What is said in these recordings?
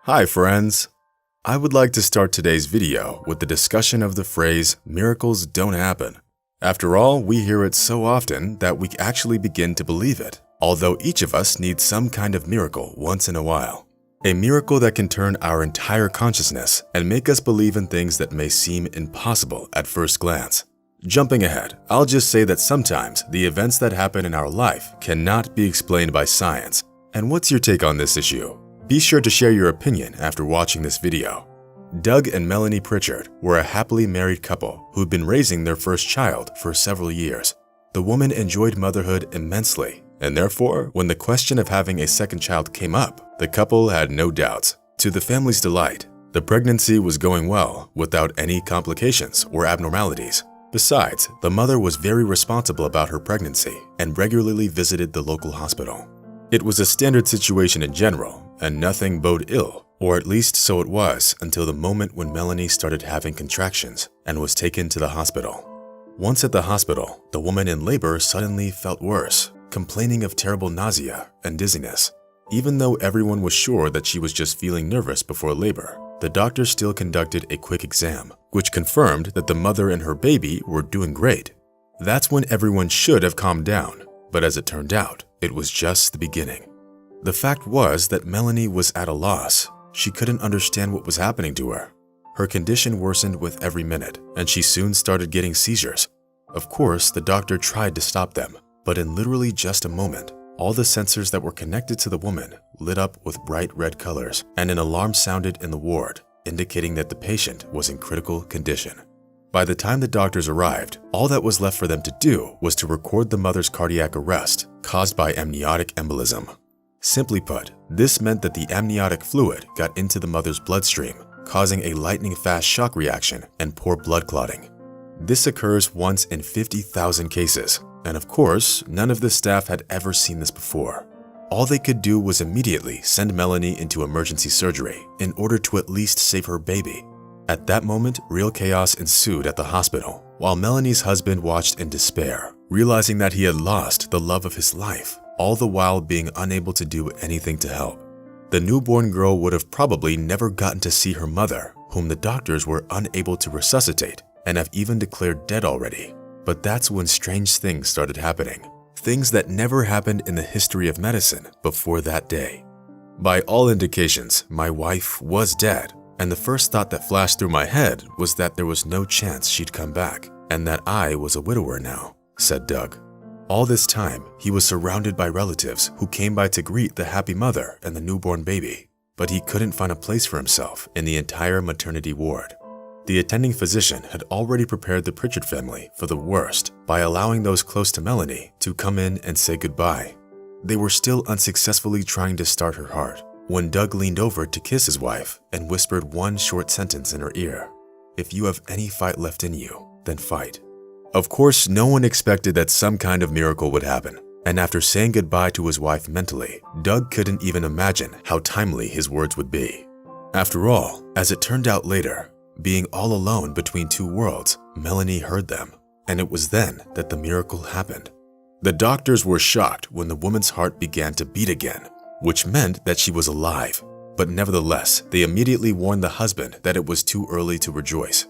Hi friends! I would like to start today's video with the discussion of the phrase, miracles don't happen. After all, we hear it so often that we actually begin to believe it, although each of us needs some kind of miracle once in a while. A miracle that can turn our entire consciousness and make us believe in things that may seem impossible at first glance. Jumping ahead, I'll just say that sometimes the events that happen in our life cannot be explained by science. And what's your take on this issue? Be sure to share your opinion after watching this video. Doug and Melanie Pritchard were a happily married couple who'd been raising their first child for several years. The woman enjoyed motherhood immensely, and therefore, when the question of having a second child came up, the couple had no doubts. To the family's delight, the pregnancy was going well without any complications or abnormalities. Besides, the mother was very responsible about her pregnancy and regularly visited the local hospital. It was a standard situation in general, and nothing boded ill, or at least so it was until the moment when Melanie started having contractions and was taken to the hospital. Once at the hospital, the woman in labor suddenly felt worse, complaining of terrible nausea and dizziness. Even though everyone was sure that she was just feeling nervous before labor, the doctor still conducted a quick exam, which confirmed that the mother and her baby were doing great. That's when everyone should have calmed down, but as it turned out, it was just the beginning. The fact was that Melanie was at a loss. She couldn't understand what was happening to her. Her condition worsened with every minute, and she soon started getting seizures. Of course, the doctor tried to stop them, but in literally just a moment, all the sensors that were connected to the woman lit up with bright red colors, and an alarm sounded in the ward, indicating that the patient was in critical condition. By the time the doctors arrived, all that was left for them to do was to record the mother's cardiac arrest caused by amniotic embolism. Simply put, this meant that the amniotic fluid got into the mother's bloodstream, causing a lightning-fast shock reaction and poor blood clotting. This occurs once in 50,000 cases, and of course, none of the staff had ever seen this before. All they could do was immediately send Melanie into emergency surgery in order to at least save her baby. At that moment, real chaos ensued at the hospital, while Melanie's husband watched in despair, realizing that he had lost the love of his life, all the while being unable to do anything to help. The newborn girl would have probably never gotten to see her mother, whom the doctors were unable to resuscitate and have even declared dead already. But that's when strange things started happening. Things that never happened in the history of medicine before that day. By all indications, my wife was dead, and the first thought that flashed through my head was that there was no chance she'd come back, and that I was a widower now, said Doug. All this time, he was surrounded by relatives who came by to greet the happy mother and the newborn baby, but he couldn't find a place for himself in the entire maternity ward. The attending physician had already prepared the Pritchard family for the worst by allowing those close to Melanie to come in and say goodbye. They were still unsuccessfully trying to start her heart when Doug leaned over to kiss his wife and whispered one short sentence in her ear. "If you have any fight left in you, then fight." Of course, no one expected that some kind of miracle would happen, and after saying goodbye to his wife mentally, Doug couldn't even imagine how timely his words would be. After all, as it turned out later, being all alone between two worlds, Melanie heard them, and it was then that the miracle happened. The doctors were shocked when the woman's heart began to beat again, which meant that she was alive, but nevertheless, they immediately warned the husband that it was too early to rejoice.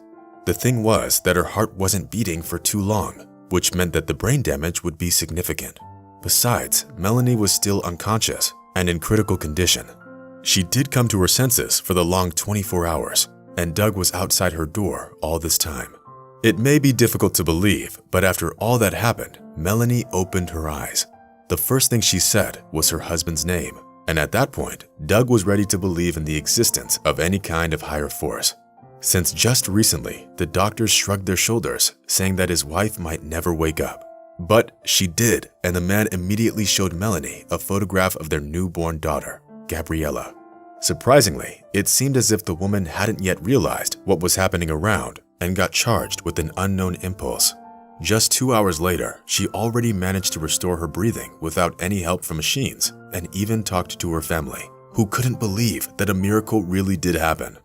The thing was that her heart wasn't beating for too long, which meant that the brain damage would be significant. Besides, Melanie was still unconscious and in critical condition. She did come to her senses for the long 24 hours, and Doug was outside her door all this time. It may be difficult to believe, but after all that happened, Melanie opened her eyes. The first thing she said was her husband's name, and at that point, Doug was ready to believe in the existence of any kind of higher force. Since just recently, the doctors shrugged their shoulders, saying that his wife might never wake up. But she did, and the man immediately showed Melanie a photograph of their newborn daughter, Gabriella. Surprisingly, it seemed as if the woman hadn't yet realized what was happening around and got charged with an unknown impulse. Just 2 hours later, she already managed to restore her breathing without any help from machines and even talked to her family, who couldn't believe that a miracle really did happen.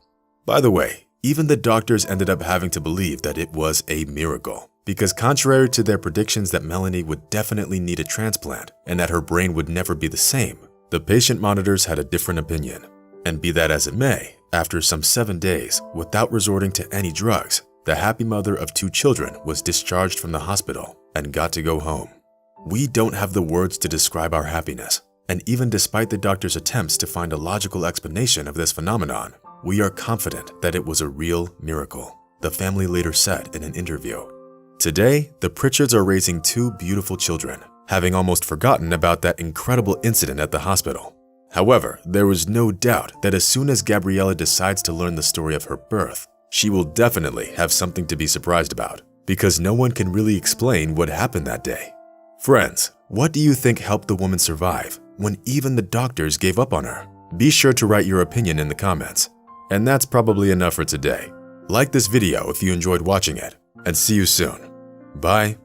By the way, even the doctors ended up having to believe that it was a miracle, because contrary to their predictions that Melanie would definitely need a transplant and that her brain would never be the same, the patient monitors had a different opinion. And be that as it may, after some 7 days, without resorting to any drugs, the happy mother of 2 children was discharged from the hospital and got to go home. We don't have the words to describe our happiness, and even despite the doctor's attempts to find a logical explanation of this phenomenon, we are confident that it was a real miracle, the family later said in an interview. Today, the Pritchards are raising 2 beautiful children, having almost forgotten about that incredible incident at the hospital. However, there was no doubt that as soon as Gabriella decides to learn the story of her birth, she will definitely have something to be surprised about, because no one can really explain what happened that day. Friends, what do you think helped the woman survive when even the doctors gave up on her? Be sure to write your opinion in the comments. And that's probably enough for today. Like this video if you enjoyed watching it, and see you soon. Bye.